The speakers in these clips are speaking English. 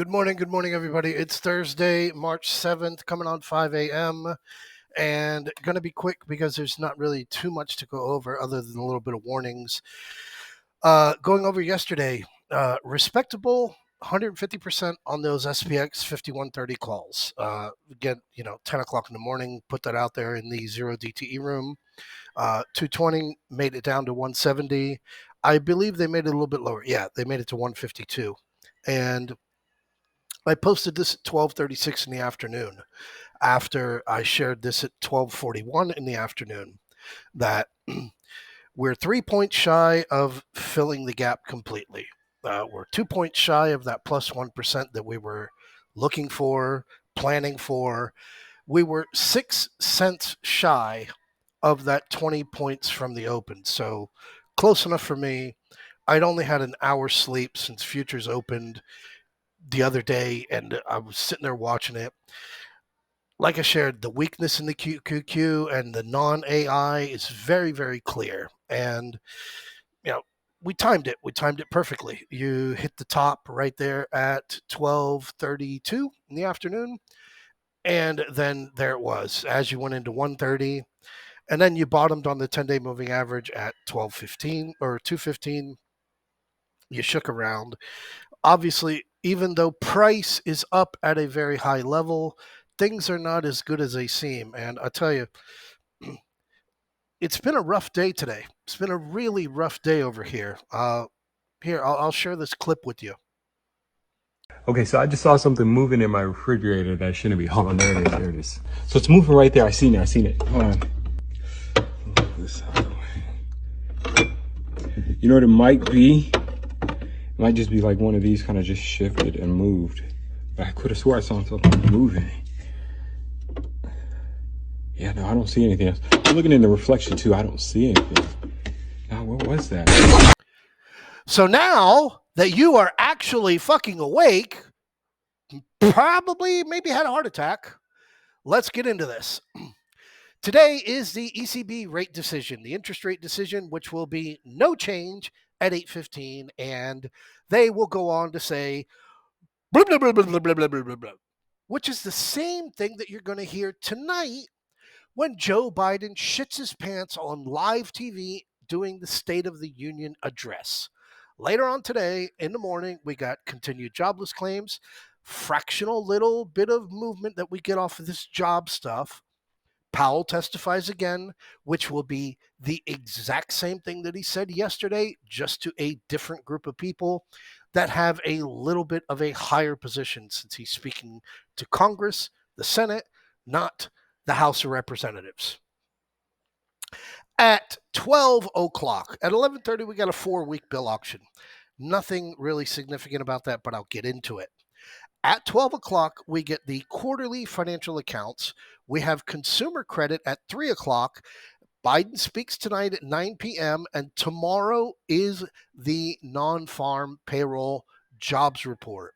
Good morning, everybody. It's Thursday, March 7th, coming on 5 a.m. And going to be quick because there's not really too much to go over other than a little bit of warnings. Going over yesterday, respectable 150% on those SPX 5130 calls. Again, 10 o'clock in the morning, put that out there in the 0 DTE room. 220 made it down to 170. I believe they made it a little bit lower. Yeah, they made it to 152. And I posted this at 12:36 in the afternoon after I shared this at 12:41 in the afternoon that we're 3 points shy of filling the gap completely. We're 2 points shy of that plus 1% that we were looking for, planning for. We were 6 cents shy of that 20 points from the open. So close enough for me. I'd only had an hour's sleep since futures opened the other day, and I was sitting there watching it. Like I shared, the weakness in the QQQ and the non-AI is very, very clear. And, we timed it. We timed it perfectly. You hit the top right there at 12:32 in the afternoon. And then there it was as you went into 1:30. And then you bottomed on the 10-day moving average at 12:15 or 2:15. You shook around. Obviously, even though price is up at a very high level, things are not as good as they seem. And I tell you, it's been a rough day today. It's been a really rough day over here. I'll share this clip with you. Okay, so I just saw something moving in my refrigerator that shouldn't be. Hold on, there it is, there it is. So it's moving right there. I seen it. Hold on. This out of the way. You know what it might be? It might just be like one of these kind of just shifted and moved. But I could have swore I saw something moving. Yeah, no, I don't see anything else. I'm looking in the reflection too. I don't see anything. Now, what was that? So now that you are actually fucking awake, probably maybe had a heart attack, let's get into this. Today is the ECB rate decision, the interest rate decision, which will be no change at 8:15, and they will go on to say blah, blah, blah, blah, blah, blah, blah, blah, blah, which is the same thing that you're going to hear tonight when Joe Biden shits his pants on live TV doing the State of the Union address. Later on today in the morning, we got continued jobless claims, fractional little bit of movement that we get off of this job stuff. Powell testifies again, which will be the exact same thing that he said yesterday, just to a different group of people that have a little bit of a higher position since he's speaking to Congress, the Senate, not the House of Representatives. At 12 o'clock, at 11:30, we got a 4-week bill auction. Nothing really significant about that, but I'll get into it. At 12 o'clock, we get the quarterly financial accounts. We have consumer credit at 3 o'clock. Biden speaks tonight at 9 p.m., and tomorrow is the non-farm payroll jobs report.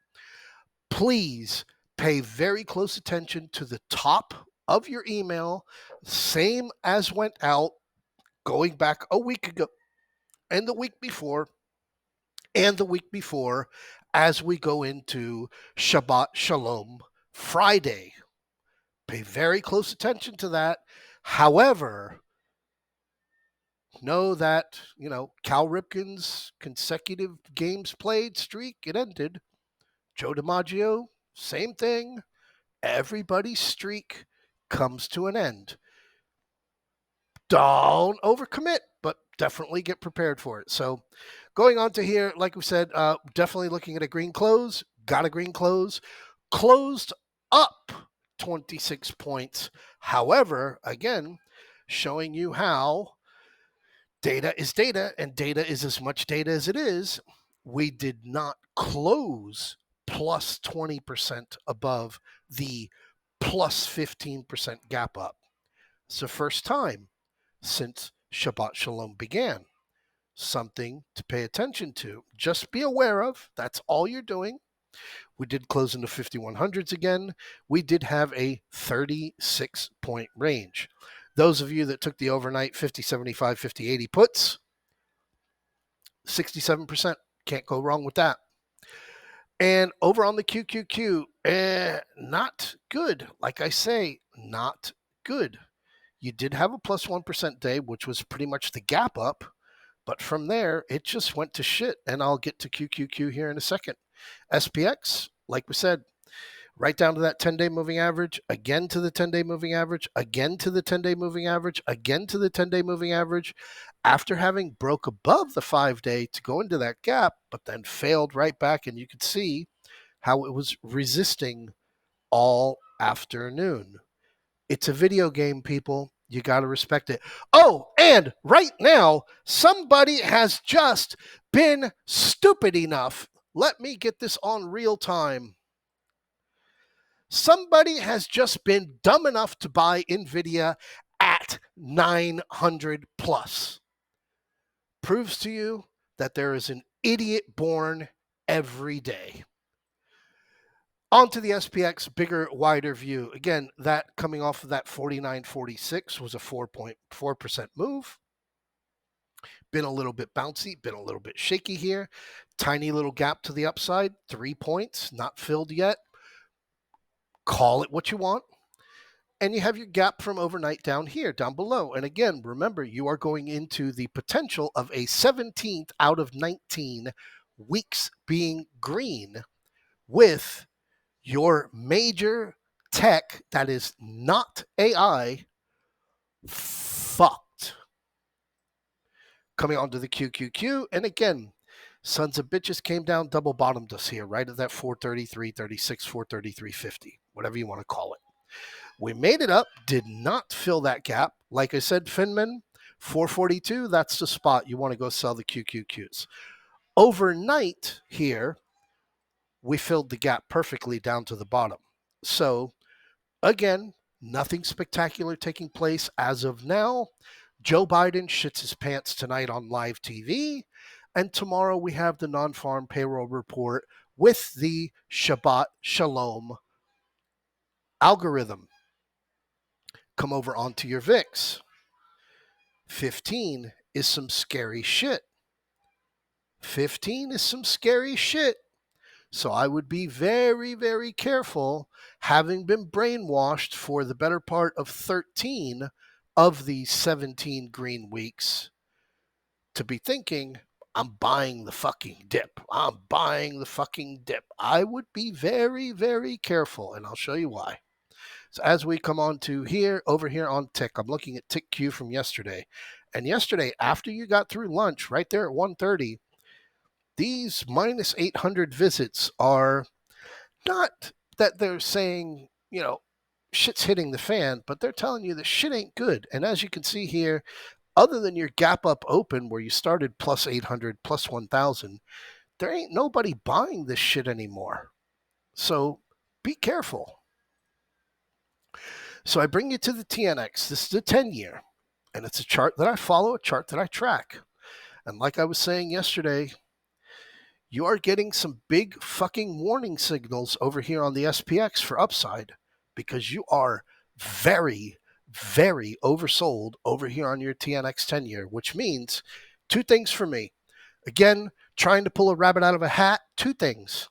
Please pay very close attention to the top of your email, same as went out going back a week ago and the week before and the week before as we go into Shabbat Shalom Friday. Pay very close attention to that. However, know that, Cal Ripken's consecutive games played streak, it ended. Joe DiMaggio, same thing. Everybody's streak comes to an end. Don't overcommit, but definitely get prepared for it. So going on to here, like we said, definitely looking at a green close. Got a green close. Closed up 26 points. However, again, showing you how data is data, and data is as much data as it is. We did not close plus 20% above the plus 15% gap up. It's the first time since Shabbat Shalom began. Something to pay attention to. Just be aware of. That's all you're doing. We did close in the 5100s again. We did have a 36-point range. Those of you that took the overnight 50, 75, 50, 80 puts, 67%. Can't go wrong with that. And over on the QQQ, not good. Like I say, not good. You did have a plus 1% day, which was pretty much the gap up. But from there, it just went to shit. And I'll get to QQQ here in a second. SPX, like we said, right down to that 10-day moving average, again to the 10-day moving average, again to the 10-day moving average, again to the 10-day moving average, after having broke above the 5-day to go into that gap, but then failed right back. And you could see how it was resisting all afternoon. It's a video game, people. You got to respect it. Oh, and right now, somebody has just been stupid enough. Let me get this on real time. Somebody has just been dumb enough to buy NVIDIA at 900 plus. Proves to you that there is an idiot born every day. On to the SPX, bigger, wider view. Again, that coming off of that 49.46 was a 4.4% move. Been a little bit bouncy, been a little bit shaky here. Tiny little gap to the upside, 3 points, not filled yet. Call it what you want. And you have your gap from overnight down here, down below. And again, remember, you are going into the potential of a 17th out of 19 weeks being green with your major tech that is not AI fucked. Coming onto the QQQ, and again, sons of bitches came down, double bottomed us here, right at that 433.36, 433.50, whatever you want to call it. We made it up, did not fill that gap. Like I said, Finman, 442, that's the spot you want to go sell the QQQs. Overnight here, we filled the gap perfectly down to the bottom. So again, nothing spectacular taking place as of now. Joe Biden shits his pants tonight on live TV. And tomorrow we have the non-farm payroll report with the Shabbat Shalom algorithm. Come over onto your VIX. 15 is some scary shit. 15 is some scary shit. So I would be very, very careful, having been brainwashed for the better part of 13 of these 17 green weeks, to be thinking, I'm buying the fucking dip. I'm buying the fucking dip. I would be very, very careful, and I'll show you why. So as we come on to here, over here on Tick, I'm looking at Tick Q from yesterday. And yesterday, after you got through lunch, right there at 1:30, these minus 800 visits are not that they're saying, shit's hitting the fan, but they're telling you that shit ain't good. And as you can see here, other than your gap up open where you started plus 800, plus 1,000, there ain't nobody buying this shit anymore. So be careful. So I bring you to the TNX. This is the 10-year, and it's a chart that I follow, a chart that I track. And like I was saying yesterday, you are getting some big fucking warning signals over here on the SPX for upside, because you are very, very oversold over here on your TNX 10-year, which means two things for me. Again, trying to pull a rabbit out of a hat, two things.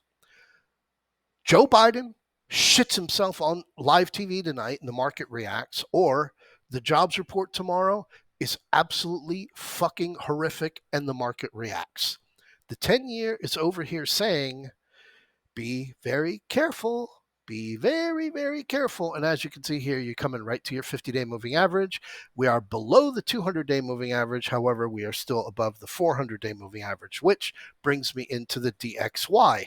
Joe Biden shits himself on live TV tonight and the market reacts, or the jobs report tomorrow is absolutely fucking horrific and the market reacts. The 10-year is over here saying, be very careful, be very, very careful. And as you can see here, you're coming right to your 50-day moving average. We are below the 200-day moving average. However, we are still above the 400-day moving average, which brings me into the DXY.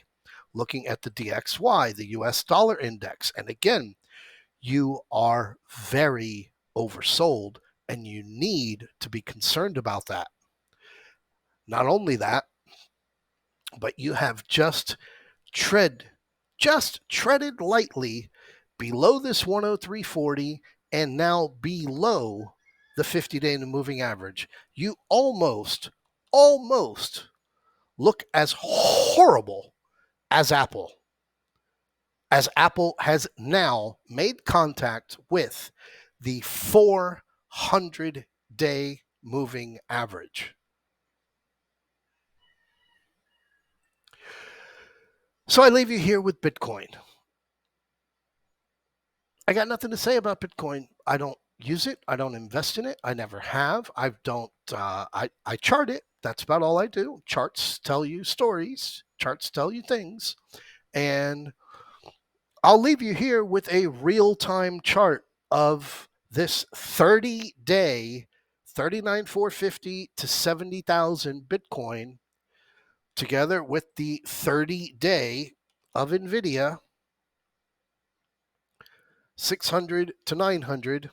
Looking at the DXY, the US dollar index. And again, you are very oversold and you need to be concerned about that. Not only that, but you have just treaded lightly below this 103.40 and now below the 50-day moving average. You almost look as horrible as Apple. As Apple has now made contact with the 400-day moving average. So I leave you here with Bitcoin. I got nothing to say about Bitcoin. I don't use it. I don't invest in it. I never have. I don't. I chart it. That's about all I do. Charts tell you stories. Charts tell you things, and I'll leave you here with a real-time chart of this 30-day 39,450 to 70,000 Bitcoin, together with the 30-day of NVIDIA 600 to 900,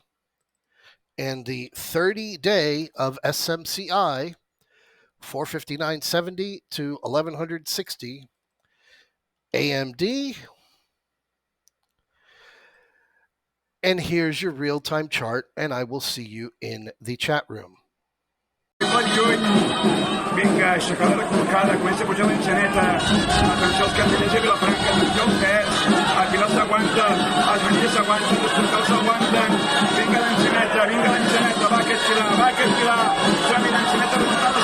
and the 30-day of SMCI 459.70 to 1160, AMD, and here's your real-time chart, and I will see you in the chat room. Vinga, aixecada la col·locada, comença a pujar l'enxaneta. Atenció als candelers de Vilafranca, atenció als pes. El pilot s'aguanta, els manilles s'aguanten, els puntals s'aguanten. Vinga l'enxaneta, va aquest pilar. Som-hi l'enxaneta remuntada,